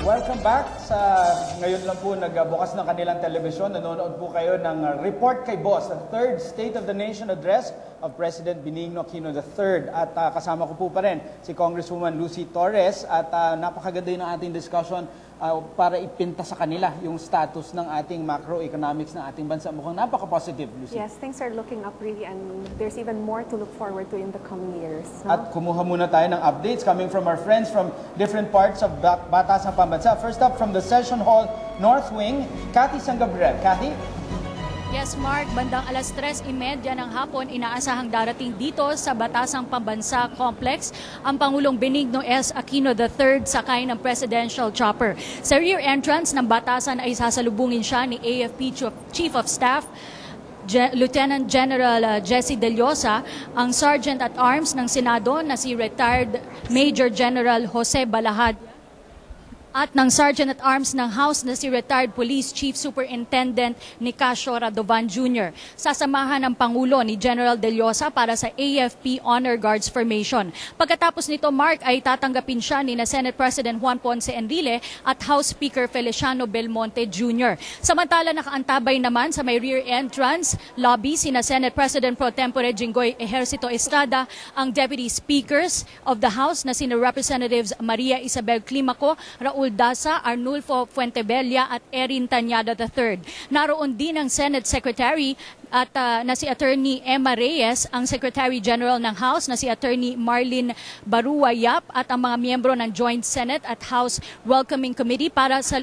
Welcome back. Ngayon lang po nagbukas ng kanilang telebisyon. Nanonood po kayo ng Report kay Boss, the third State of the Nation address of President Benigno Aquino III. At kasama ko po pa rin si Congresswoman Lucy Torres. At napakaganda yung ating discussion para ipinta sa kanila yung status ng ating macroeconomics ng ating bansa. Mukhang napaka-positive, Lucy. Yes, things are looking up really, and there's even more to look forward to in the coming years. No? At kumuha muna tayo ng updates coming from our friends from different parts of Batasang Pambansa. First up from the Session Hall North Wing, Cathy Sangabriel. Cathy? Yes, Mark, bandang alas 3:30 ng hapon, inaasahang darating dito sa Batasang Pambansa Complex ang Pangulong Benigno S. Aquino III sakay ng presidential chopper. Sa rear entrance ng Batasan ay sasalubungin siya ni AFP Chief of Staff Lieutenant General Jesse De Llosa, ang Sergeant at Arms ng Senado na si retired Major General Jose Balahad, at ng Sergeant at Arms ng House na si retired Police Chief Superintendent Nicasio Radovan Jr. Sasamahan ng Pangulo ni General De Llosa para sa AFP Honor Guards Formation. Pagkatapos nito, Mark, ay tatanggapin siya ni Senate President Juan Ponce Enrile at House Speaker Feliciano Belmonte Jr. Samantala, nakaantabay naman sa may rear entrance lobby sina Senate President Pro Tempore Jinggoy Ejercito Estrada, ang Deputy Speakers of the House na sina Representatives Maria Isabel Climaco, Raul Dasa, Arnulfo Fuentebella at Erin Tanyada III. Naroon din ang Senate Secretary at na si Attorney Emma Reyes, ang Secretary General ng House na si Attorney Marlene Barua Yap at ang mga miyembro ng Joint Senate at House Welcoming Committee para sa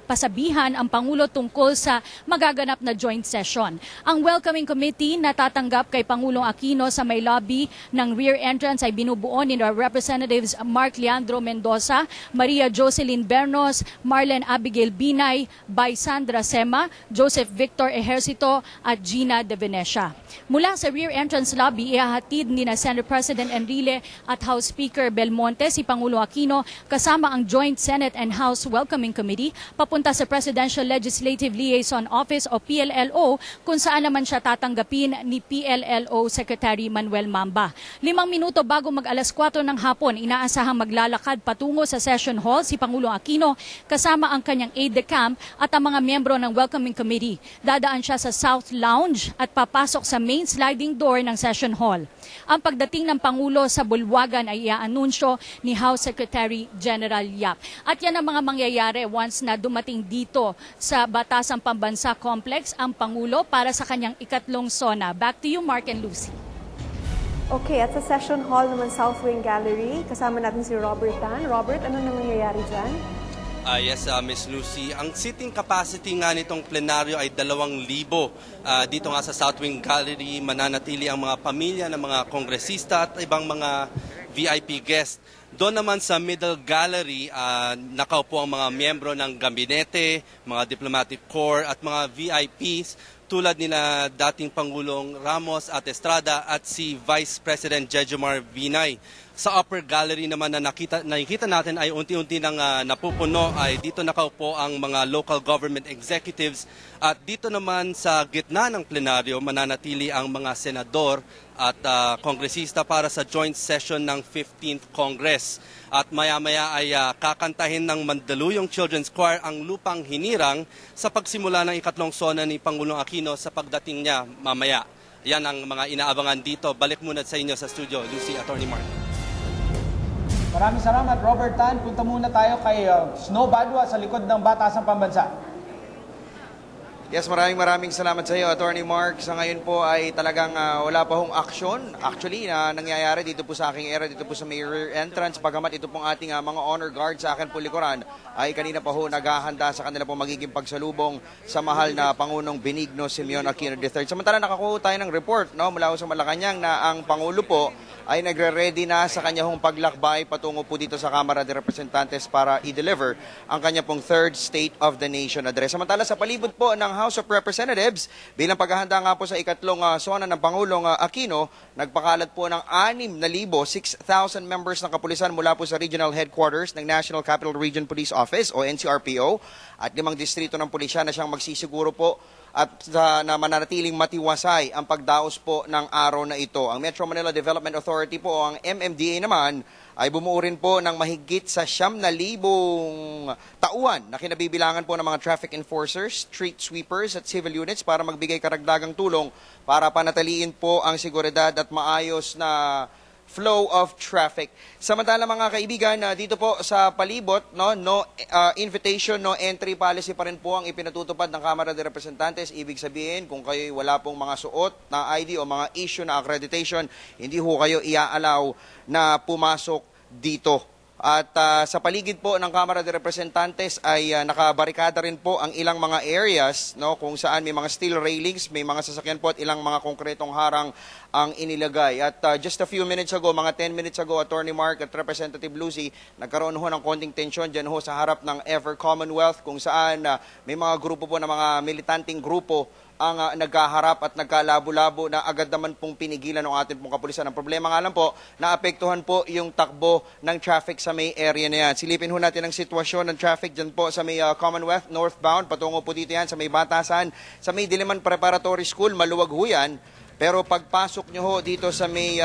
pasabihan ang Pangulo tungkol sa magaganap na joint session. Ang Welcoming Committee na tatanggap kay Pangulong Aquino sa may lobby ng rear entrance ay binubuo ni Representatives Mark Leandro Mendoza, Maria Jocelyn Bernos, Marlene Abigail Binay, Bay Sandra Sema, Joseph Victor Ejercito at Gina De Venecia. Mula sa rear entrance lobby, ihahatid ni na Senate President Enrile at House Speaker Belmonte si Pangulong Aquino kasama ang Joint Senate and House Welcoming Committee papunta sa Presidential Legislative Liaison Office o PLLO, kung saan naman siya tatanggapin ni PLLO Secretary Manuel Mamba. 5 minuto bago mag-alas 4 ng hapon, inaasahang maglalakad patungo sa Session Hall si Pangulong Aquino kasama ang kanyang aide-de-camp at ang mga miyembro ng Welcoming Committee. Dadaan siya sa South Lounge at papasok sa main sliding door ng Session Hall. Ang pagdating ng Pangulo sa bulwagan ay iaanunsyo ni House Secretary General Yap. At yan ang mga mangyayari once na dumating dito sa Batasang Pambansa Complex ang Pangulo para sa kanyang ikatlong SONA. Back to you, Mark and Lucy. Okay, at sa Session Hall naman, South Wing Gallery, kasama natin si Robert Tan. Robert, ano na nangyayari dyan? Yes, Miss Lucy. Ang sitting capacity nga nitong plenaryo ay 2,000. Dito nga sa South Wing Gallery, mananatili ang mga pamilya ng mga kongresista at ibang mga VIP guests. Doon naman sa Middle Gallery, nakaupo ang mga miyembro ng gabinete, mga diplomatic corps at mga VIPs tulad nila dating Pangulong Ramos at Estrada at si Vice President Jejomar Binay. Sa upper gallery naman na nakikita natin ay unti-unti nang napupuno, ay dito nakaupo ang mga local government executives at dito naman sa gitna ng plenaryo mananatili ang mga senador at kongresista para sa joint session ng 15th Congress. At maya-maya ay kakantahin ng Mandaluyong Children's Choir ang Lupang Hinirang sa pagsimula ng ikatlong SONA ni Pangulong Aquino sa pagdating niya mamaya. Yan ang mga inaabangan dito. Balik muna sa inyo sa studio, Lucy, Attorney Mark. Maraming salamat, Robert Tan. Punta muna tayo kay Snow Badwa sa likod ng Batasang Pambansa. Yes, maraming salamat sa iyo, Attorney Mark. Sa ngayon po ay talagang wala pa hong aksyon. Actually, nangyayari dito po sa aking area, dito po sa may rear entrance. Pagamat ito pong ating mga honor guard sa akin po likuran, ay kanina pa ho naghahanda sa kanila po magiging pagsalubong sa mahal na Pangulong Benigno Simeon Aquino III. Samantala, nakakuha tayo ng report mula sa Malacanang na ang Pangulo po ay nagre-ready na sa kanya hong paglakbay patungo po dito sa Kamara de Representantes para i-deliver ang kanya pong third State of the Nation address. Samantala, sa palibot po ng House of Representatives, bilang paghahanda nga po sa ikatlong SONA ng Pangulong Aquino, nagpakalat po ng 6,000 members ng kapulisan mula po sa regional headquarters ng National Capital Region Police Office o NCRPO at 5 distrito ng pulisya na siyang magsisiguro po at na mananatiling matiwasay ang pagdaos po ng araw na ito. Ang Metro Manila Development Authority po, ang MMDA naman, ay bumuo rin po ng mahigit sa 9,000 tauhan na kinabibilangan po ng mga traffic enforcers, street sweepers at civil units para magbigay karagdagang tulong para panatiliin po ang seguridad at maayos na flow of traffic. Samantala mga kaibigan, dito po sa palibot, no invitation, no entry policy pa rin po ang ipinatutupad ng Kamara de Representantes. Ibig sabihin, kung kayo wala pong mga suot na ID o mga issue na accreditation, hindi ho kayo iaalaw na pumasok dito. At sa paligid po ng Kamara de Representantes ay nakabarikada rin po ang ilang mga areas, no, kung saan may mga steel railings, may mga sasakyan po at ilang mga konkretong harang ang inilagay. At just a few minutes ago, mga 10 minutes ago, Attorney Mark at Representative Lucy, nagkaroon ho ng konting tensyon dyan ho sa harap ng Ever Commonwealth, kung saan may mga grupo po ng mga militanting grupo ang nagkaharap at nagkalabo-labo na agad naman pong pinigilan ng ating pong kapulisan. Ang problema nga lang po, naapektuhan po yung takbo ng traffic sa may area na yan. Silipin ho natin ang sitwasyon ng traffic dyan po sa may Commonwealth, northbound, patungo po dito yan sa may Batasan, sa may Diliman Preparatory School, maluwag ho yan. Pero pagpasok nyo ho dito sa may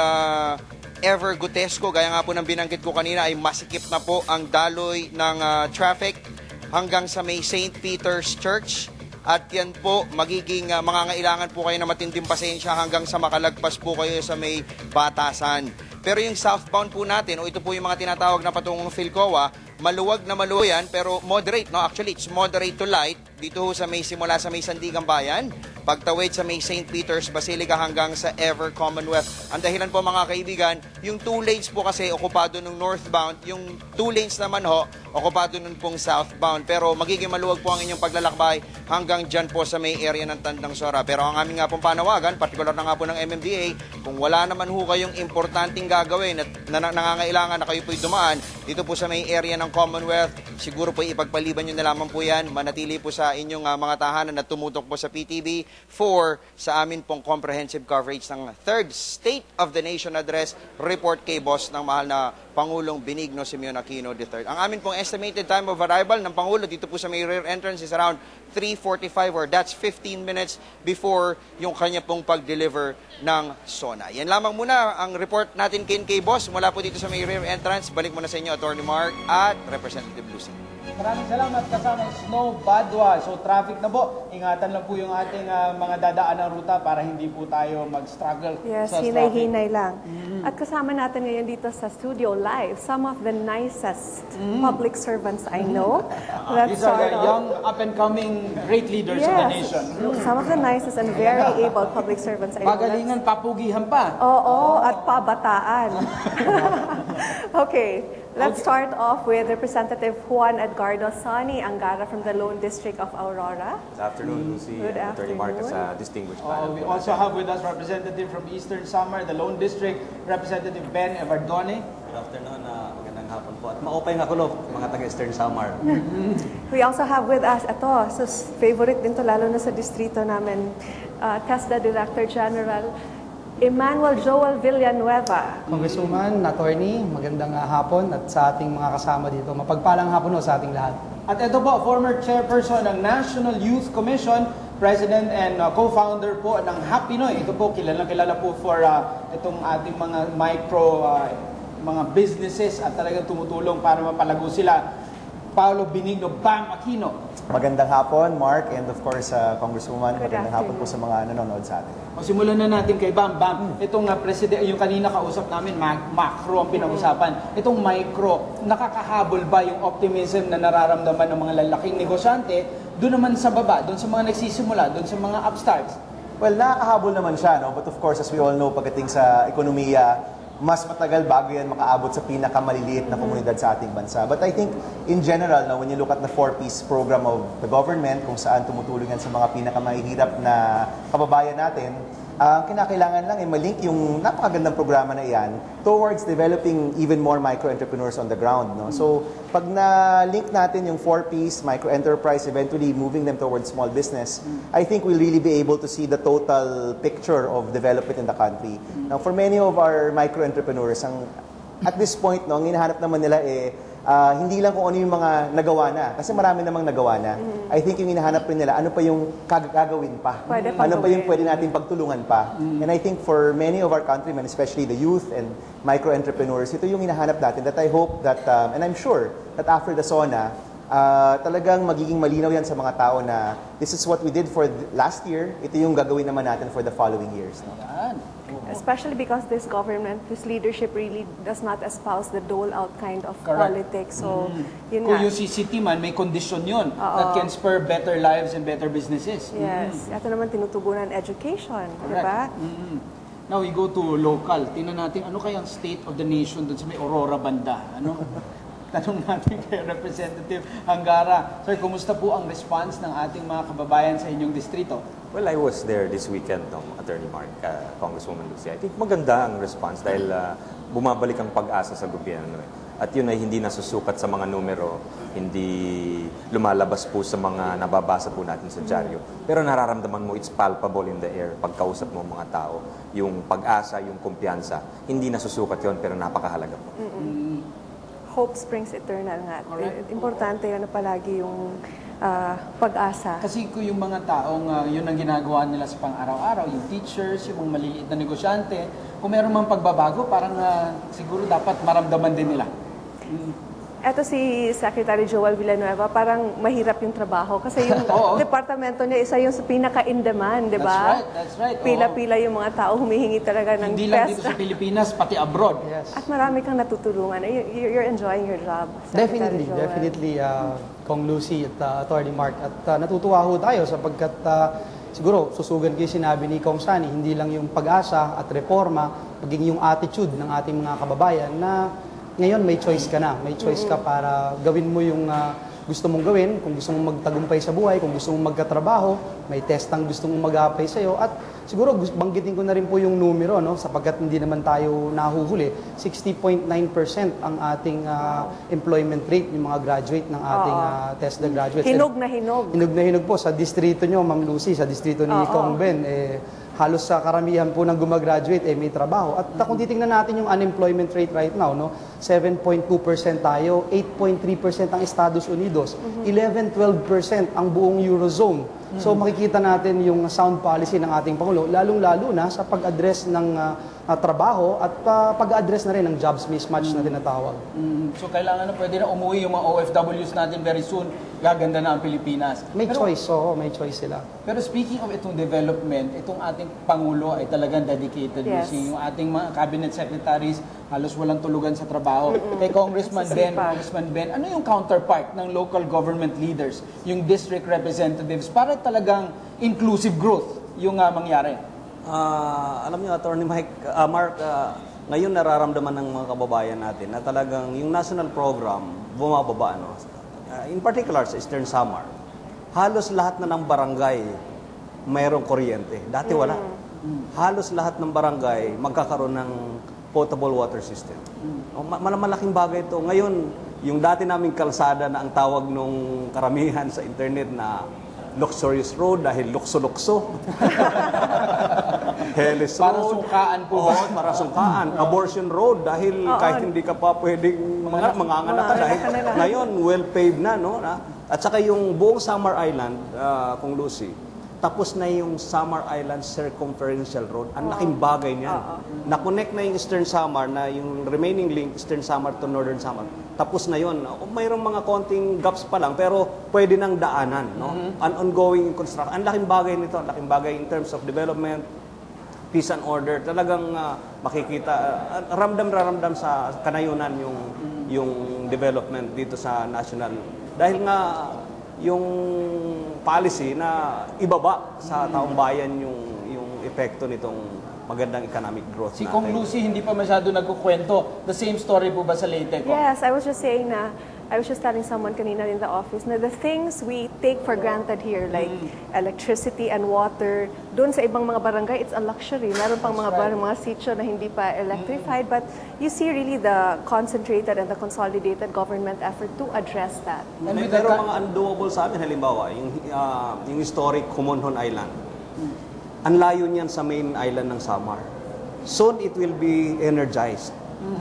Ever Gutesco, gaya nga po ng binanggit ko kanina, ay masikip na po ang daloy ng traffic hanggang sa may St. Peter's Church. At yan po, magiging mangangailangan po kayo na matinding pasensya hanggang sa makalagpas po kayo sa may Batasan. Pero yung southbound po natin, o ito po yung mga tinatawag na patungong Philcoa, maluwag na maluwag yan, pero moderate, no? Actually, it's moderate to light. Dito ho sa may simula sa may Sandigan Bayan, pagtawid sa may St. Peter's Basilica hanggang sa Ever Commonwealth. Ang dahilan po mga kaibigan, yung 2 lanes po kasi okupado ng northbound, yung 2 lanes naman ho, okupado nun pong southbound. Pero magiging maluwag po ang inyong paglalakbay hanggang dyan po sa may area ng Tandang Sora. Pero ang aming nga pong panawagan, particular na nga po ng MMDA, kung wala naman ho kayong importanteng gagawin at nangangailangan na kayo po'y dumaan, dito po sa may area ng Commonwealth, siguro po ipagpaliban nyo na lamang po yan, manatili po sa inyong mga tahanan na tumutok po sa PTV for sa amin pong comprehensive coverage ng 3rd State of the Nation Address report kay boss ng mahal na Pangulong Benigno Simeon Aquino III. Ang amin pong estimated time of arrival ng Pangulo dito po sa may rear entrance is around 3:45 or that's 15 minutes before yung kanya pong pag-deliver ng SONA. Yan lamang muna ang report natin kay boss mula po dito sa may rear entrance. Balik muna sa inyo, Attorney Mark at Representative Lucy. Maraming salamat kasama Snow Badwa. So traffic na po. Ingatan lang po yung ating mga dadaan ng ruta para hindi po tayo mag-struggle Yes, sa traffic. hinay-hinay lang. At kasama natin ngayon dito sa studio live, some of the nicest public servants I know. These are the young, up-and-coming great leaders of the nation. Some of the nicest and very able public servants I know. Magalingan, papugihan pa. Oo, at pabataan. Okay, let's start off with Representative Juan Edgardo Sani Angara from the Lone District of Aurora. Good afternoon, Lucy. Good Attorney Marcos, afternoon. distinguished panel. We also have with us representative from Eastern Samar, the Lone District, Representative Ben Evardone. Good afternoon, magandang hapon po. At maupay nga kulo, mga taga-Eastern Samar. We also have with us, ito, so favorite din to lalo na sa distrito namin, TESDA Director General Emmanuel Joel Villanueva. Congresswoman, attorney, magandang hapon at sa ating mga kasama dito. Mapagpalang hapon sa ating lahat. At ito po, former chairperson ng National Youth Commission, president and co-founder po ng Happy Noy. Ito po, kilala po for itong ating mga mga businesses at talagang tumutulong para mapalago sila. Paolo Benigno Bam Aquino. Magandang hapon, Mark, and of course, Congresswoman, Good magandang hapon afternoon. po sa mga nanonood sa atin. O simulan na natin kay Bam. Bam, itong president, yung kanina kausap namin, macro ang pinag-usapan. Itong micro, nakakahabol ba yung optimism na nararamdaman ng mga lalaking negosyante doon naman sa baba, doon sa mga nagsisimula, doon sa mga upstarts? Well, nakakahabol naman siya, no? But of course, as we all know, pagdating sa ekonomiya, mas matagal bago yan makaabot sa pinakamaliliit na komunidad sa ating bansa. But I think, in general, no, when you look at the 4-piece program of the government, kung saan tumutulong yan sa mga pinakamahihirap na kababayan natin, ang kinakailangan lang ay malink yung napakagandang programa na iyan towards developing even more micro-entrepreneurs on the ground. No? So, pag na-link natin yung 4Ps, micro-enterprise, eventually moving them towards small business, I think we'll really be able to see the total picture of development in the country. Now, for many of our micro-entrepreneurs, at this point, no, ang hinahanap naman nila hindi lang kung ano yung mga nagawa na. Kasi marami namang nagawa na. I think yung hinahanap rin nila, ano pa yung gagawin pa? Ano pa yung pwede natin pagtulungan pa? And I think for many of our countrymen, especially the youth and micro-entrepreneurs, ito yung hinahanap natin that I hope that, and I'm sure that after the SONA, talagang magiging malinaw yan sa mga tao na this is what we did for last year, ito yung gagawin naman natin for the following years. No? Especially because this government, this leadership really does not espouse the dole-out kind of politics. So, yun Kung nga. yung CCT man, may kondisyon yun that can spur better lives and better businesses. Yes. Ito naman tinutugunan education, di ba? Now we go to local. Tingnan natin ano kayang state of the nation doon sa may Aurora banda. Ano? Tanong natin kay Representative Angara. Sir, kumusta po ang response ng ating mga kababayan sa inyong distrito? Well, I was there this weekend, Attorney Mark, Congresswoman Lucy. I think maganda ang response dahil bumabalik ang pag-asa sa gobyerno. At yun ay hindi nasusukat sa mga numero, hindi lumalabas po sa mga nababasa po natin sa dyaryo. Pero nararamdaman mo, it's palpable in the air pagkausap mo mga tao. Yung pag-asa, yung kumpiyansa, hindi nasusukat yun pero napakahalaga po. Hope springs eternal nga. Importante yun na palagi yung pag-asa. Kasi kung yung mga taong yun ang ginagawa nila sa pang-araw-araw, yung teachers, yung mga maliliit na negosyante, kung meron mang pagbabago, parang siguro dapat maramdaman din nila. Eto si Secretary Joel Villanueva, parang mahirap yung trabaho kasi yung departamento niya isa yung sa pinaka-in-demand, di ba? That's right. Pila-pila yung mga tao humihingi talaga ng Hindi lang dito sa Pilipinas, pati abroad. Yes. At marami kang natutulungan. You're enjoying your job, Secretary Joel. Definitely, Kong Lucy at Attorney Mark. At natutuwa ho tayo sapagkat siguro susugan kayo sinabi ni Kong Sani, hindi lang yung pag-asa at reforma, maging yung attitude ng ating mga kababayan na ngayon may choice ka na. May choice ka para gawin mo yung gusto mong gawin, kung gusto mong magtagumpay sa buhay, kung gusto mong magkatrabaho, may testang gusto mong mag-apply sa'yo. At siguro banggitin ko na rin po yung numero, no? Sapagkat hindi naman tayo nahuhuli. 60.9% ang ating employment rate, yung mga graduate ng ating TESDA graduates. Hinog na hinog. Hinog na hinog po sa distrito nyo, Ma'am Lucy, sa distrito ni Kong Ben. Halos sa karamihan po ng gumagraduate may trabaho. At kung titingnan natin yung unemployment rate right now, no, 7.2% tayo, 8.3% ang Estados Unidos, 11-12% ang buong Eurozone. So makikita natin yung sound policy ng ating Pangulo, lalong-lalo na sa pag-address ng trabaho at pag-address na rin ng jobs mismatch na tinatawag. So kailangan na pwede na umuwi yung mga OFWs natin very soon. Gaganda na ang Pilipinas. May choice, may choice sila. Pero speaking of itong development, itong ating Pangulo ay talagang dedicated. Yes. Yung ating mga cabinet secretaries, halos walang tulugan sa trabaho. Kay Congressman Ben, ano yung counterpart ng local government leaders, yung district representatives, para talagang inclusive growth yung mangyari? Alam niyo, Attorney Mark, ngayon nararamdaman ng mga kababayan natin na talagang yung national program bumababa. No? In particular sa Eastern Samar, halos lahat na ng barangay mayroong kuryente. Dati wala. Halos lahat ng barangay magkakaroon ng potable water system. Malaking bagay ito. Ngayon, yung dati naming kalsada na ang tawag nung karamihan sa internet na luxurious road dahil lukso-lukso. Hellis Road. Para sungkaan po. Para sungkaan. Abortion Road dahil kahit hindi ka pa pwedeng manganganak ka dahil ngayon well-paved na, no? At saka yung buong Samar Island, Kung Lucy, tapos na yung Samar Island Circumferential Road. Ang laking bagay niyan. Na-connect na yung Eastern Samar, na yung remaining link, Eastern Samar to Northern Samar. Tapos na yun. Mayroong mga konting gaps pa lang, pero pwede nang daanan. No? An ongoing construction. Ang laking bagay nito. Ang laking bagay in terms of development, peace and order. Talagang makikita, ramdam sa kanayunan yung development dito sa national. Dahil nga, yung policy na ibaba sa taong bayan yung epekto nitong magandang economic growth Si natin. Kong Lucy hindi pa masyado nagkukwento. The same story po ba sa Leyte? Yes, I was just saying na, I was just telling someone kanina in the office na the things we take for granted here, like electricity and water, doon sa ibang mga barangay, it's a luxury. Meron pang mga sitio na hindi pa electrified, but you see really the concentrated and the consolidated government effort to address that. Pero mga undoable sa amin, halimbawa, yung historic Kumonhon Island. Ang layo niyan sa main island ng Samar. Soon it will be energized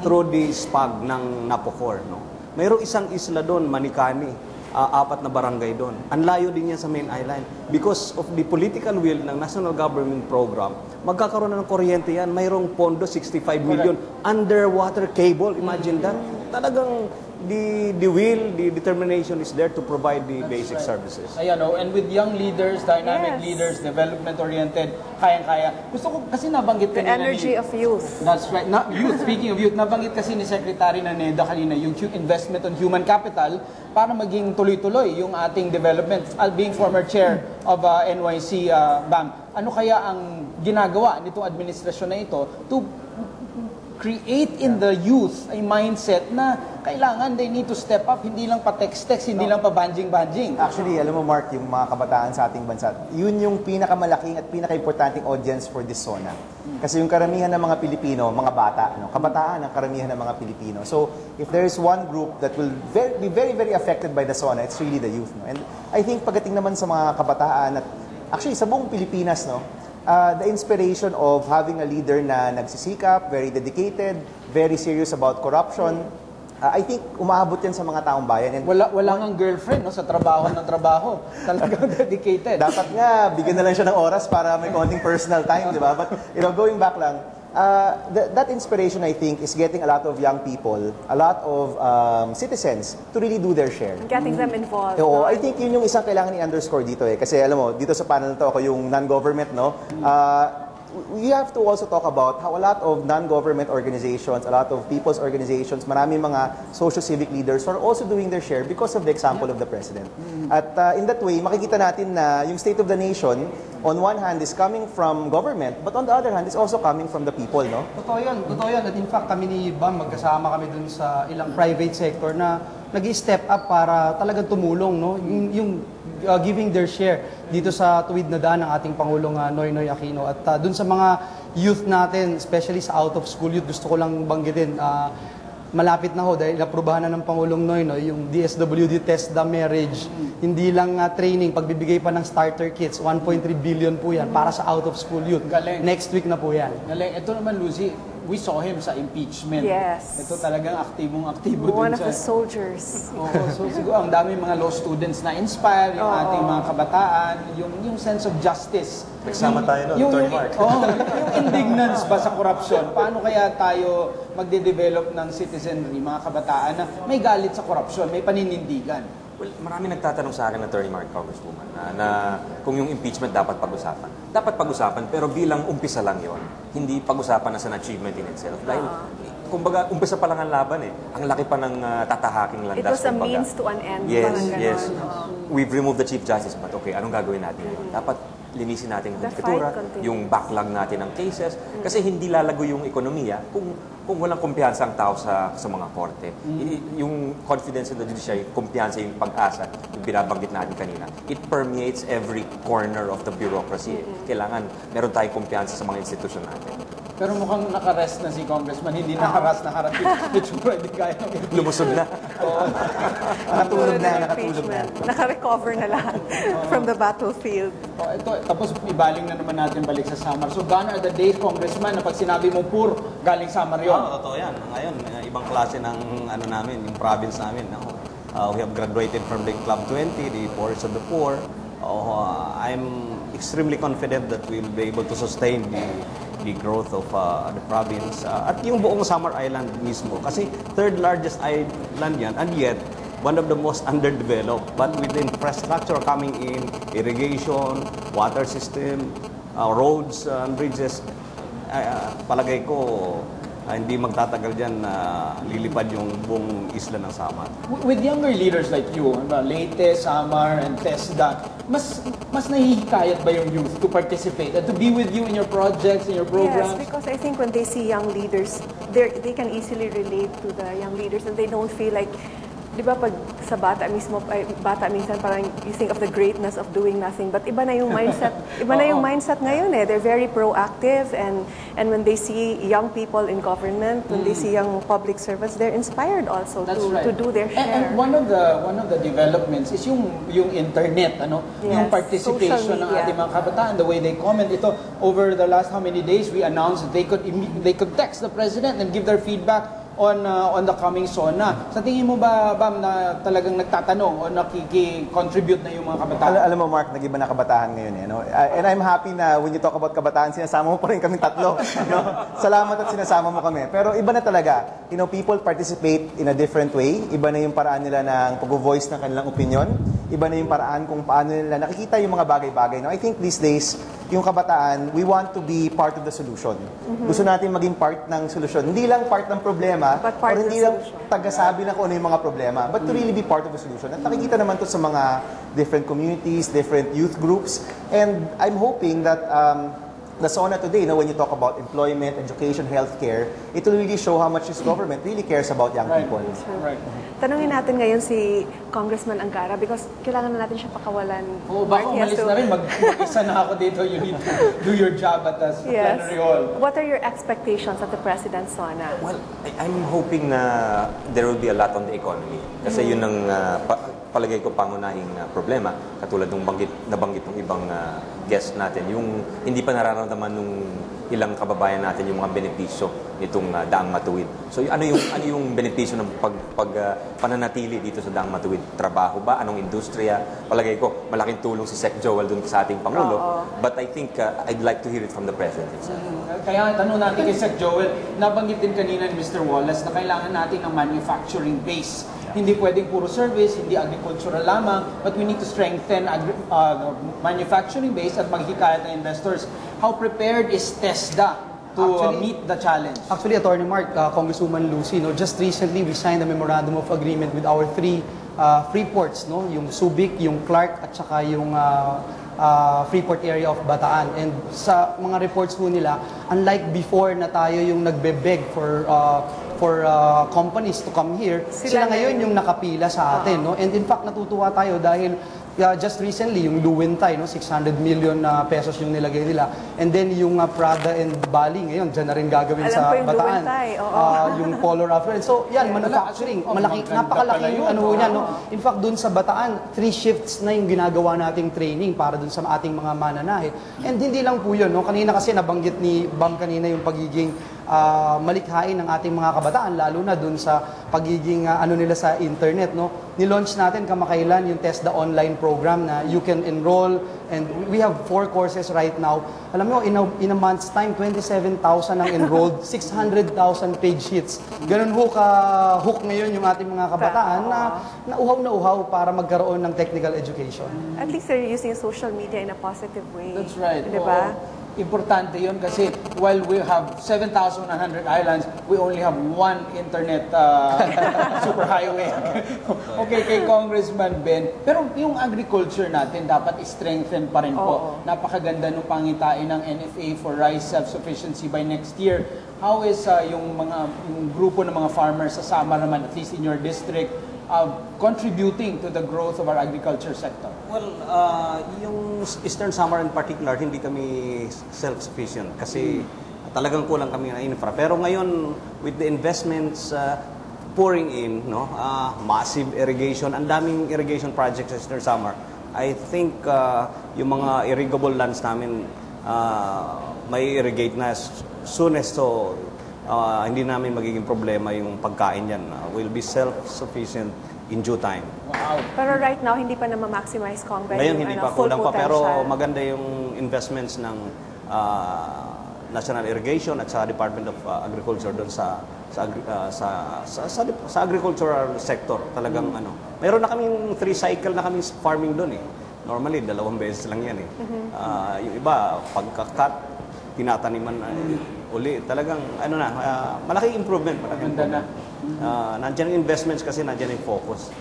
through the SPAG ng Napocor, no? mayroong isang isla doon, Manikani, 4 na barangay doon. Ang layo din yan sa main island. Because of the political will ng National Government Program, magkakaroon na ng kuryente yan. Mayroong pondo, 65 million, underwater cable. Imagine that. Talagang the will, the determination is there to provide the basic services. Ayan, and with young leaders, dynamic leaders, development-oriented, kayang-kaya. Gusto ko kasi nabanggit The kanina energy of youth. That's right. Not youth. Speaking of youth, nabanggit kasi ni Secretary Naneda kanina yung investment on human capital para maging tuloy-tuloy yung ating development. Being former chair of NYC BAM, ano kaya ang ginagawa nitong administrasyon na ito to create in the youth a mindset na kailangan they need to step up, hindi lang pa text-text, hindi lang pa banjing-banjing. Actually, alam mo Mark, yung mga kabataan sa ating bansa, yun yung pinakamalaking at pinaka-importanting audience for this zona. Kasi yung karamihan ng mga Pilipino, mga bata, kabataan ang karamihan ng mga Pilipino. So, if there is one group that will be very, very affected by the zona, it's really the youth. And I think pagdating naman sa mga kabataan, at actually sa buong Pilipinas, the inspiration of having a leader na nagsisikap, very dedicated, very serious about corruption, I think umaabot yan sa mga taong bayan. And wala ngang girlfriend sa trabaho ng trabaho. Talagang dedicated. Dapat nga, bigyan na lang siya ng oras para may konting personal time, di ba? But, going back lang, that inspiration, I think, is getting a lot of young people, a lot of citizens to really do their share. Getting them involved. Oo, I think yun yung isang kailangan i-underscore dito Kasi alam mo, dito sa panel na to, ako yung non-government, we have to also talk about how a lot of non-government organizations, a lot of people's organizations, maraming mga social-civic leaders are also doing their share because of the example of the President. At in that way, makikita natin na yung state of the nation, on one hand, is coming from government, but on the other hand, is also coming from the people, Totoo yan. At in fact, kami ni Bam, magkasama kami dun sa ilang private sector na nag-step up para talagang tumulong, yung giving their share dito sa tuwid na daan ng ating Pangulong Noynoy Aquino. At dun sa mga youth natin, especially sa out-of-school youth, gusto ko lang banggitin, malapit na dahil naprubahan na ng Pangulong Noynoy yung DSWD Test the Marriage. Hindi lang training, pagbibigay pa ng starter kits, 1.3 billion po yan para sa out-of-school youth. Galing. Next week na po yan. Galing. Ito naman, Lucy, we saw him sa impeachment. Yes. Ito talagang aktibong-aktibo dun One of the soldiers. So siguro ang daming mga law students na inspire yung ating mga kabataan, yung sense of justice. Nagsama tayo yung Mark. yung indignance ba sa korupsyon? Paano kaya tayo magde-develop ng citizenry, mga kabataan na may galit sa korupsyon, may paninindigan? Well, marami nagtatanong sa akin, Attorney Mark, Congresswoman, na kung yung impeachment dapat pag-usapan. Dapat pag-usapan, pero bilang umpisa lang yon, hindi pag-usapan as an achievement in itself. Dahil, kumbaga, umpisa pa lang ang laban Ang laki pa ng tatahaking landas. It was a means to an end. Yes. We've removed the Chief Justice, but okay, anong gagawin natin ngayon? Dapat linisin natin yung konstitutura, yung backlog natin ng cases, kasi hindi lalago yung ekonomiya kung walang kumpiyansa ang tao sa mga korte. Yung confidence in the judiciary, kumpiyansa yung pag-asa, yung binabanggit natin kanina, it permeates every corner of the bureaucracy. Kailangan meron tayong kumpiyansa sa mga institusyon natin. Pero mukhang nakarest na si Congressman, hindi nakaras. Itsura, hindi kaya. Lumusog na. Nakatulog na. Naka-recover na lahat from the battlefield. Ito, tapos ibaling na naman natin balik sa Samar. So gone are the days, Congressman, na pag sinabi mo galing Samar yun. Totoo yan. Ngayon, ibang klase ng namin, yung province namin. We have graduated from the Club 20, the Poorest of the Poor. I'm extremely confident that we'll be able to sustain the growth of the province. At yung buong Samar Island mismo. Kasi third largest island yan, and yet, one of the most underdeveloped. But with the infrastructure coming in, irrigation, water system, roads and bridges, palagay ko, hindi magtatagal dyan na lilipad yung buong isla ng Samar. With younger leaders like you, Leyte, Samar, and TESDA, mas nahihikayat ba yung youth to participate and to be with you in your projects, in your programs? Yes, because I think when they see young leaders, they can easily relate to the young leaders and they don't feel like, di ba pag sa bata minsan parang you think of the greatness of doing nothing, but iba na yung mindset ngayon They're very proactive and when they see young people in government, when they see young public servants, they're inspired also to do their share. And one of the developments is yung internet, yung participation ng ating mga kabataan, the way they comment. Ito over the last how many days we announced that they could text the president and give their feedback on the coming SONA. Sa tingin mo ba, Bam, na talagang nagtatanong o nakiki-contribute na yung mga kabataan? Alam mo, Mark, nag-iba na kabataan ngayon. No? And I'm happy na when you talk about kabataan, sinasama mo pa rin kaming tatlo. No? Salamat at sinasama mo kami. Pero iba na talaga. People participate in a different way. Iba na yung paraan nila ng pag-voice ng kanilang opinion. Iba na yung paraan kung paano nila nakikita yung mga bagay-bagay. No? I think these days, yung kabataan, we want to be part of the solution. Gusto natin maging part ng solusyon. Hindi lang part ng problema, or hindi lang tagasabi na kung ano yung mga problema, but to really be part of the solution. At nakikita naman to sa mga different communities, different youth groups, and I'm hoping that the SONA today, when you talk about employment, education, healthcare, it will really show how much this government really cares about young people. Right. Tanungin natin ngayon si Congressman Angara because kailangan na natin siya pakawalan. Oo, baka umalis na rin. Mag-isa na ako dito. You need to do your job at the plenary hall. What are your expectations at the President's SONA? Well, I'm hoping na there will be a lot on the economy. Kasi yun ang palagay ko pangunahing problema, katulad ng nabanggit ng ibang guest natin, yung hindi pa nararamdaman nung ilang kababayan natin yung mga benepisyo nitong Daang Matuwid. So ano yung benepisyo ng pananatili dito sa Daang Matuwid? Trabaho ba? Anong industriya? Palagay ko malaking tulong si Sec Joel dun sa ating Pangulo. But I think I'd like to hear it from the President himself. Kaya tanong natin kay Sec Joel, nabanggit din kanina ni Mr. Wallace na kailangan natin ng manufacturing base. Hindi pwedeng puro service, hindi agricultural lamang, but we need to strengthen manufacturing base at maghikayat ng investors. How prepared is TESDA to meet the challenge? Actually, Attorney Mark, Congresswoman Lucy, just recently we signed a memorandum of agreement with our three free ports, yung Subic, yung Clark, at saka yung Freeport area of Bataan. And sa mga reports po nila, unlike before na tayo yung nagbe-beg for companies to come here, sila ngayon yung nakapila sa atin. And in fact, natutuwa tayo dahil just recently, yung Luwentay, 600 million pesos yung nilagay nila. And then yung Prada and Bali, ngayon, dyan na rin gagawin sa Bataan. Yung Polar Affluent. So, yan, manufacturing. Napakalaking yan. In fact, dun sa Bataan, 3 shifts na yung ginagawa nating training para dun sa ating mga mananahe. And hindi lang po yun. Kanina kasi nabanggit ni Bam kanina yung pagiging malikhain ng ating mga kabataan, lalo na dun sa pagiging nila sa internet. Nilaunch natin kamakailan yung TESDA online program na you can enroll, and we have 4 courses right now. Alam mo, in a month's time, 27,000 ang enrolled, 600,000 page hits. Ganun ka-hook ngayon yung ating mga kabataan na uhaw para magkaroon ng technical education. At least they're using social media in a positive way. That's right. Diba? Importante yun kasi while we have 7,100 islands, we only have 1 internet superhighway. Okay, kay Congressman Ben. Pero yung agriculture natin dapat i-strengthen pa rin po. Napakaganda ng pangitain ng NFA for rice self-sufficiency by next year. How is yung grupo ng mga farmers sa Samar naman, at least in your district, contributing to the growth of our agriculture sector? Well, yung Eastern Samar in particular, hindi kami self-sufficient kasi talagang kulang kami ng infra. Pero ngayon, with the investments pouring in, massive irrigation, ang daming irrigation projects sa Eastern Samar, I think yung mga irrigable lands namin may irrigate na soon as so hindi namin magiging problema yung pagkain yan. We'll be self-sufficient in due time. Wow. Pero right now, hindi pa na ma-maximize Congress. Ngayon, hindi pa, kulang pa. Pero maganda yung investments ng National Irrigation at sa Department of Agriculture doon sa agricultural sector. Talagang Mayroon na kaming 3 cycle na kaming farming doon eh. Normally, 2 beses lang yan eh. Yung iba, pagka-cut, tinataniman na uli. Talagang, malaking improvement. Nandiyan yung investments kasi nandiyan yung focus.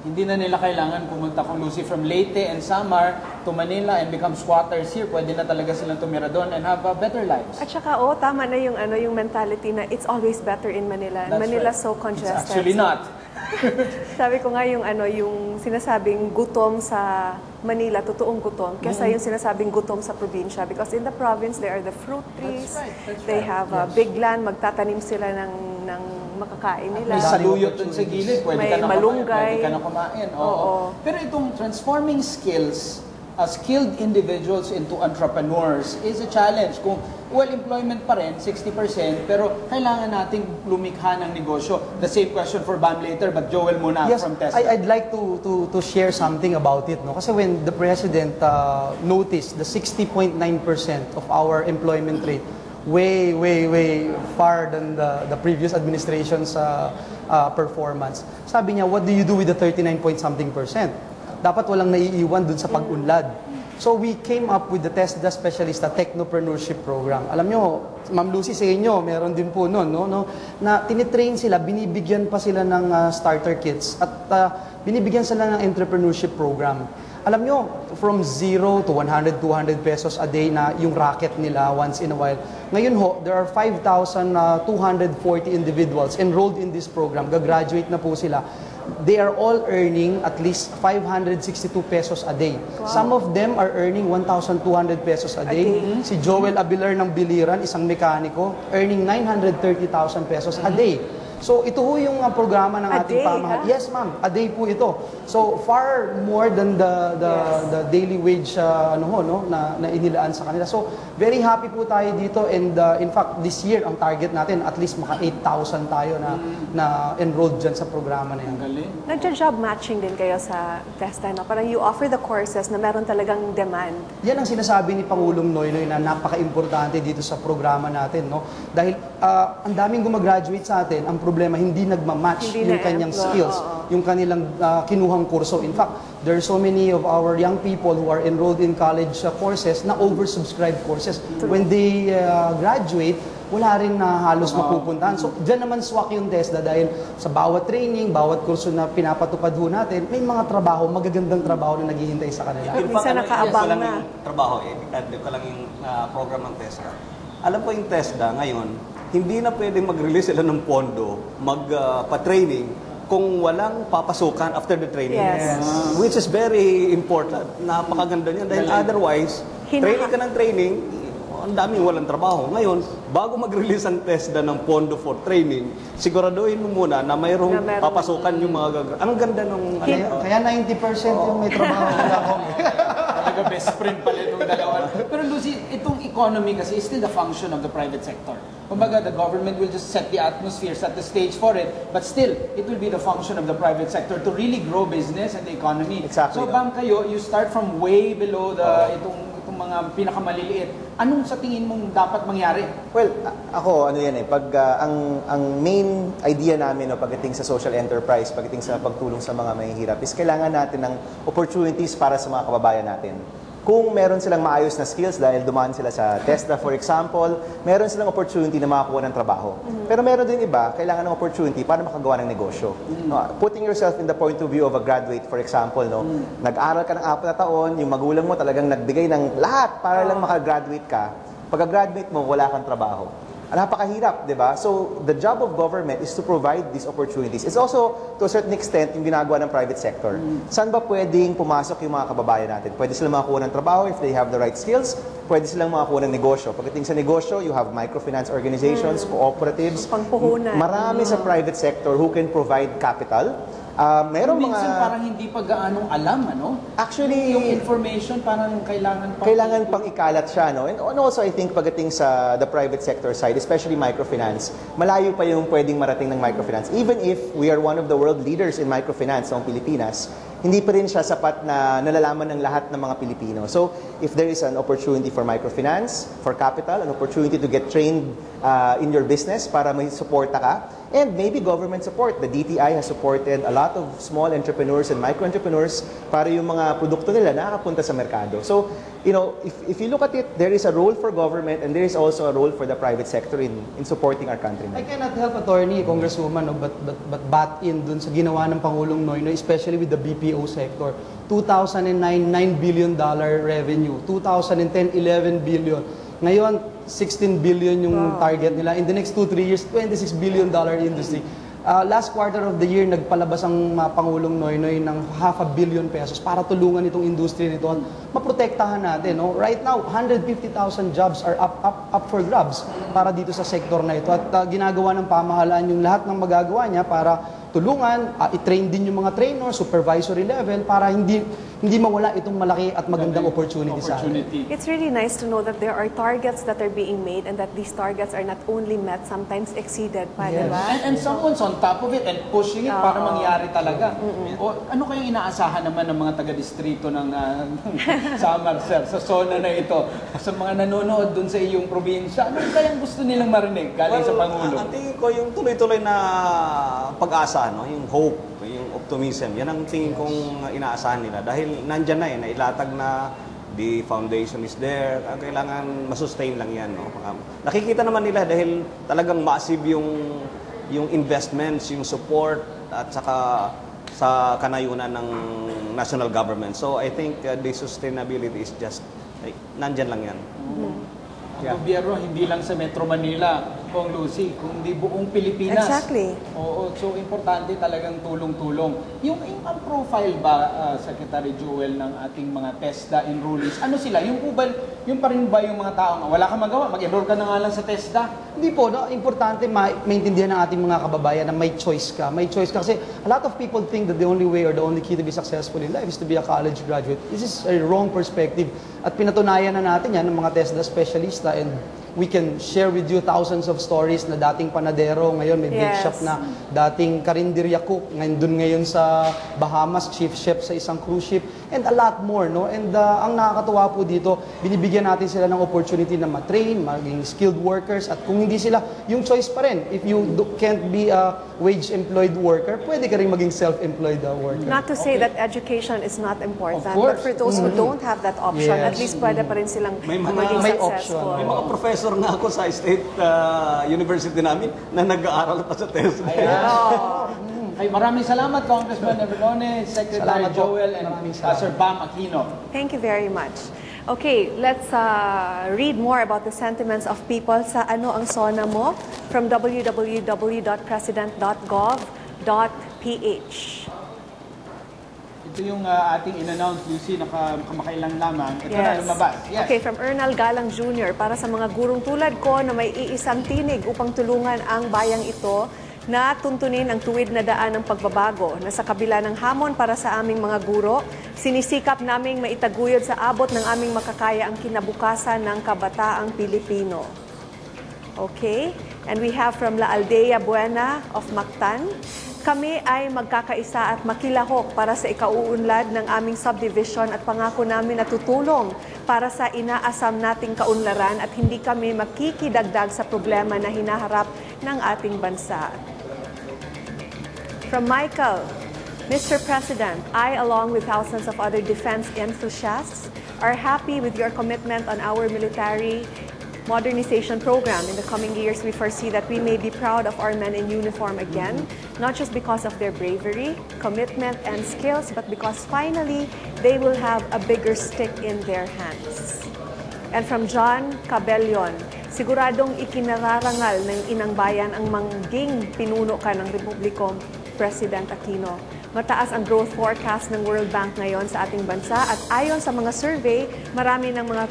Hindi na nila kailangan pumunta kung Lucy from Leyte and Samar to Manila and become squatters here. Pwede na talaga silang tumira doon and have better lives. At saka, tama na yung mentality na it's always better in Manila. That's Manila right. So congested. It's actually not. Sabi ko nga yung sinasabing gutom sa Manila, totoong gutom, kesa yung sinasabing gutom sa probinsya. Because in the province, there are the fruit trees. That's They have big land, magtatanim sila ng makakain nila. May saluyot dun sa gilid, pwede may ka na malunggay. Pwede ka na kumain. Oo. Pero itong transforming skills skilled individuals into entrepreneurs is a challenge. Kung employment pa rin, 60%, pero kailangan nating lumikha ng negosyo. The same question for Bam later, but Joel muna Yes, from Tesla. I'd like to share something about it. No? Kasi when the President noticed the 60.9% of our employment rate, way far than the previous administration's performance. Sabi niya, what do you do with the 39-point-something%? Dapat walang naiiwan dun sa pag-unlad. So we came up with the TESDA Specialista Technopreneurship Program. Alam nyo, Ma'am Lucy, sa inyo, meron din po nun, no? Na tinitrain sila, binibigyan pa sila ng starter kits at binibigyan sila ng entrepreneurship program. Alam nyo, from 0 to 100, 200 pesos a day na yung racket nila once in a while. Ngayon ho, there are 5,240 individuals enrolled in this program. Gagraduate na po sila. They are all earning at least 562 pesos a day. Wow. Some of them are earning 1,200 pesos a day. Si Joel Abilar ng Biliran, isang mekaniko, earning 930,000 pesos a day. So ito ho yung programa ng ating pamahalaan. Yes, ma'am. A day po ito. So far more than the daily wage na inilaan sa kanila. So very happy po tayo dito, and in fact this year ang target natin at least maka 8,000 tayo na enrolled dyan sa programa na yan. Nagja-job matching din kayo sa TESDA, no? Parang you offer the courses na meron talagang demand. Yan ang sinasabi ni Pangulong Noynoy na napaka-importante dito sa programa natin, no? Dahil ang daming gumagraduate sa atin, ang problema hindi nagmamatch yung kanyang skills, yung kanilang kinuhang kurso. In fact, there are so many of our young people who are enrolled in college courses na oversubscribed courses. When they graduate, wala rin na halos mapupuntahan. So, dyan naman swak yung TESDA dahil sa bawat training, bawat kurso na pinapatupad ho natin, may mga trabaho, magagandang trabaho na naghihintay sa kanila. Minsan nakaabang na. Trabaho, i-add ko lang yung program ng TESDA. Alam po yung TESDA ngayon, hindi na pwedeng mag-release sila ng pondo, pa-training, kung walang papasukan after the training. Yes. Which is very important. Napakaganda niya. Dahil otherwise, training ka ng training, ang daming walang trabaho. Ngayon, bago mag-release ang TESDA ng pondo for training, siguraduhin mo muna na mayroong papasukan yung mga Ang ganda nung... Kaya 90% yung may trabaho nila ako. Talaga best friend pala itong dalawa. Pero Lucy, itong economy kasi is still the function of the private sector. Kumbaga, the government will just set the atmosphere, set the stage for it, but still, it will be the function of the private sector to really grow business and the economy. Exactly. So, Bam, kayo, you start from way below itong mga pinakamaliliit. Anong sa tingin mong dapat mangyari? Well, ako, pag ang main idea namin pagdating sa social enterprise, pagdating sa pagtulong sa mga mahihirap, is kailangan natin ng opportunities para sa mga kababayan natin. Kung meron silang maayos na skills dahil dumaan sila sa TESDA, for example, meron silang opportunity na makakuha ng trabaho. Pero meron din iba, kailangan ng opportunity para makagawa ng negosyo. Putting yourself in the point of view of a graduate, for example, nag-aral ka ng 4 na taon, yung magulang mo talagang nagbigay ng lahat para lang makagraduate ka. Pagka-graduate mo, wala kang trabaho. Napakahirap, di ba? So, the job of government is to provide these opportunities. It's also, to a certain extent, yung ginagawa ng private sector. Saan ba pwedeng pumasok yung mga kababayan natin? Pwede silang makakuha ng trabaho if they have the right skills. Pwede silang makakuha ng negosyo. Pagdating sa negosyo, you have microfinance organizations, cooperatives. Pangpuhunan. Marami sa private sector who can provide capital. Merong minsan parang hindi pa gaanong alam, Actually, yung information parang kailangan pang ikalat siya, And also, I think, pagdating sa the private sector side, especially microfinance, malayo pa yung pwedeng marating ng microfinance. Even if we are one of the world leaders in microfinance ng Pilipinas, hindi pa rin siya sapat na nalalaman ng lahat ng mga Pilipino. So, if there is an opportunity for microfinance, for capital, an opportunity to get trained in your business para may suporta ka, and maybe government support. The DTI has supported a lot of small entrepreneurs and micro-entrepreneurs para yung mga produkto nila nakakapunta sa merkado. So, if you look at it, there is a role for government and there is also a role for the private sector in supporting our country. I cannot help, Attorney, Congresswoman, but bat in dun sa ginawa ng Pangulong Noynoy, especially with the BPO sector. 2009, $9 billion revenue. 2010, $11 billion. Ngayon, 16 billion yung target nila. In the next 2-3 years, $26 billion industry. Last quarter of the year, nagpalabas ang Pangulong Noynoy ng $500 million pesos para tulungan itong industry nito at maprotektahan natin. Right now, 150,000 jobs are up for grabs para dito sa sektor na ito. At ginagawa ng pamahalaan yung lahat ng magagawa niya para tulungan, i-train din yung mga trainer, supervisory level, para hindi hindi mawala itong malaki at magandang opportunity sa atin. It's really nice to know that there are targets that are being made and that these targets are not only met, sometimes exceeded pa, di ba? And someone's on top of it and pushing it para mangyari talaga. O, ano kayong inaasahan naman ng mga taga-distrito ng Samar, sir, sa zona na ito, sa mga nanonood dun sa iyong probinsya, ano kayang gusto nilang marinig galing sa Pangulo? Ang tingin ko yung tuloy-tuloy na pag-asa, no? Yung hope, yung optimism, yan ang tingin kong inaasahan nila. Dahil nandyan na nailatag na the foundation is there, kailangan masustain lang yan. No? Nakikita naman nila dahil talagang massive yung investments, yung support, at saka sa kanayunan ng national government. So I think the sustainability is just, nandyan lang yan. Ang gobyerno, hindi lang sa Metro Manila, Kong Lucy, kundi buong Pilipinas. Exactly. Oo, so importante talagang tulong-tulong. Yung profile ba, Secretary Joel, ng ating mga TESDA enrollees, ano sila? Yung pa rin ba yung mga taong wala kang magawa, mag-enroll ka na nga lang sa TESDA? Hindi po, no? Importante maintindihan ng ating mga kababayan na may choice ka. May choice ka kasi a lot of people think that the only way or the only key to be successful in life is to be a college graduate. This is a wrong perspective. At pinatunayan na natin yan ng mga TESDA specialista, and we can share with you thousands of stories na dating panadero, ngayon may bake shop na, dating karinderya cook, ngayon sa Bahamas, chief chef sa isang cruise ship, and a lot more, no? And ang nakakatuwa po dito, binibigyan natin sila ng opportunity na ma-train, maging skilled workers, at kung hindi sila, yung choice pa rin. If you can't be a wage-employed worker, pwede ka rin maging self-employed worker. Not to say that education is not important, Of course. but for those who don't have that option, at least pwede pa rin silang maging successful. May mga professor nga ako sa State University namin na nag-aaral pa sa TESDA. Ay, maraming salamat, Congressman Everone, Secretary Joel, and Sir Bam Aquino. Thank you very much. Okay, let's read more about the sentiments of people sa Ano Ang Sona Mo from www.president.gov.ph. Ito yung ating in-announce, Lucy, kamakailang lamang. Ito na lumabas. Yes. Okay, from Ernal Galang Jr. Para sa mga gurong tulad ko na may iisang tinig upang tulungan ang bayang ito na tuntunin ang tuwid na daan ng pagbabago na sa kabila ng hamon para sa aming mga guro, sinisikap naming maitaguyod sa abot ng aming makakaya ang kinabukasan ng kabataang Pilipino. Okay? And we have from La Aldea Buena of Mactan, kami ay magkakaisa at makilahok para sa ikauunlad ng aming subdivision at pangako namin na tutulong para sa inaasam nating kaunlaran at hindi kami makikidagdag sa problema na hinaharap ng ating bansa. From Michael, Mr. President, I, along with thousands of other defense enthusiasts, are happy with your commitment on our military modernization program. In the coming years, we foresee that we may be proud of our men in uniform again, not just because of their bravery, commitment, and skills, but because finally, they will have a bigger stick in their hands. And from John Cabellion, siguradong ikinararangal ng inang bayan ang mangging pinuno ka ng Republiko President Aquino. Mataas ang growth forecast ng World Bank ngayon sa ating bansa at ayon sa mga survey, marami ng mga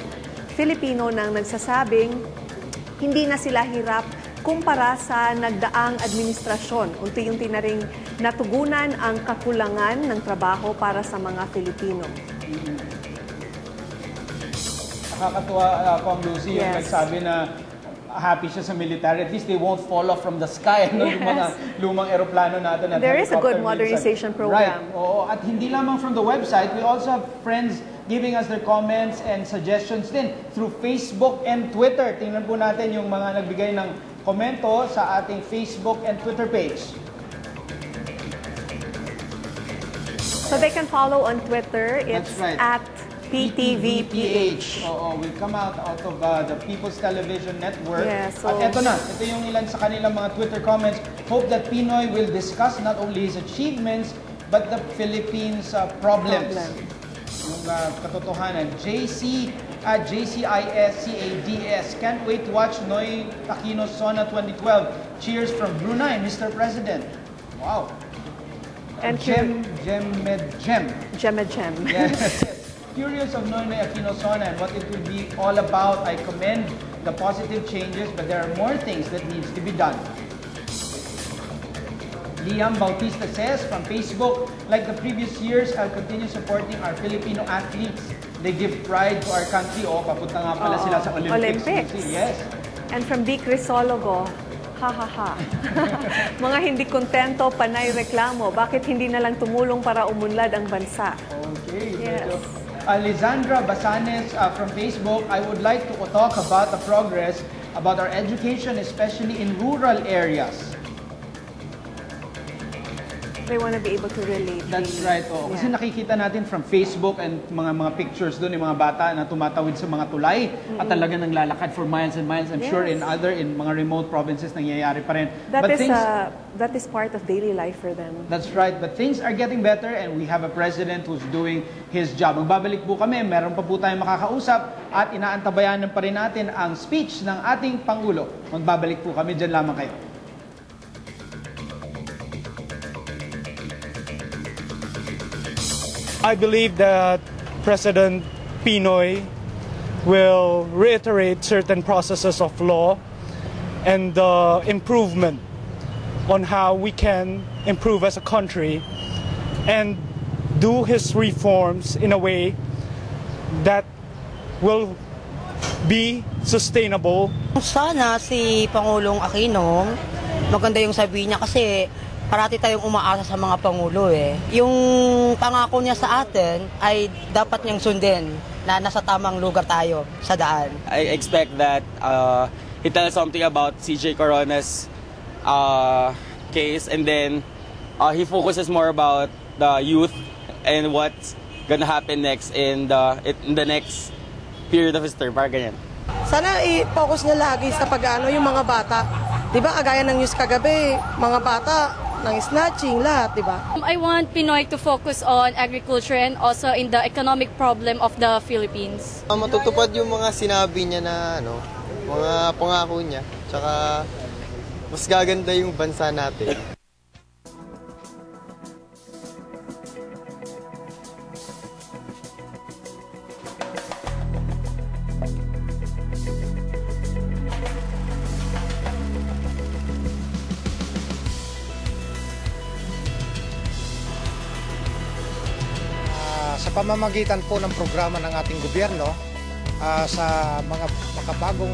Filipino nang nagsasabing hindi na sila hirap kumpara sa nagdaang administrasyon. Unti-unti na ring natugunan ang kakulangan ng trabaho para sa mga Filipino. Nakakatuwa, Kong Lucy, yung nagsabi na happy siya sa military. At least they won't fall off from the sky. No? Yung mga lumang aeroplano natin. There is a good modernization program. Right. Oo. At hindi lamang from the website, we also have friends giving us their comments and suggestions din through Facebook and Twitter. Tingnan po natin yung mga nagbigay ng komento sa ating Facebook and Twitter page. So they can follow on Twitter. It's at PTVPH. Oo, we come out of the People's Television Network. Yeah, so at eto na, ito yung ilan sa kanilang mga Twitter comments. Hope that Pinoy will discuss not only his achievements, but the Philippines' problems. Yung katotohanan. JCISCADS. Can't wait to watch Noy Aquino Sona 2012. Cheers from Brunei, Mr. President. Wow. And Gem. Yes. Curious of Noynoy Aquino Sona and what it will be all about. I commend the positive changes, but there are more things that needs to be done. Liam Bautista says from Facebook, like the previous years, I'll continue supporting our Filipino athletes. They give pride to our country. Papunta nga pala sila sa Olympics. Yes. And from B. Crisologo, ha ha ha. Mga hindi kontento, panay reklamo. Bakit hindi na lang tumulong para umunlad ang bansa? Okay. Yes. Alessandra Basanes from Facebook, I would like to talk about the progress about our education, especially in rural areas. They want to be able to relate. That's right. Kasi nakikita natin from Facebook and mga pictures doon, yung mga bata na tumatawid sa mga tulay at talagang naglalakad for miles and miles. I'm sure in mga remote provinces nangyayari pa rin. That is part of daily life for them. That's right. But things are getting better and we have a president who's doing his job. Magbabalik po kami. Meron pa po tayong makakausap at inaantabayanan pa rin natin ang speech ng ating Pangulo. Magbabalik po kami. Diyan lamang kayo. I believe that President Pinoy will reiterate certain processes of law and the improvement on how we can improve as a country and do his reforms in a way that will be sustainable. Sana si Pangulong Aquino, maganda yung sabi niya kasi parati tayong umaasa sa mga Pangulo eh. Yung pangako niya sa atin ay dapat niyang sundin na nasa tamang lugar tayo sa daan. I expect that he tells something about CJ Corona's case and then he focuses more about the youth and what's gonna happen next in the next period of his term. Parang ganyan. Sana i-focus niya lagi sa pag-ano yung mga bata. Diba, kagaya ng news kagabi, mga bata, ng snatching, lahat, diba? I want Pinoy to focus on agriculture and also in the economic problem of the Philippines. Matutupad yung mga sinabi niya na mga pangako niya. Tsaka mas gaganda yung bansa natin. Sa pamamagitan po ng programa ng ating gobyerno sa mga makabagong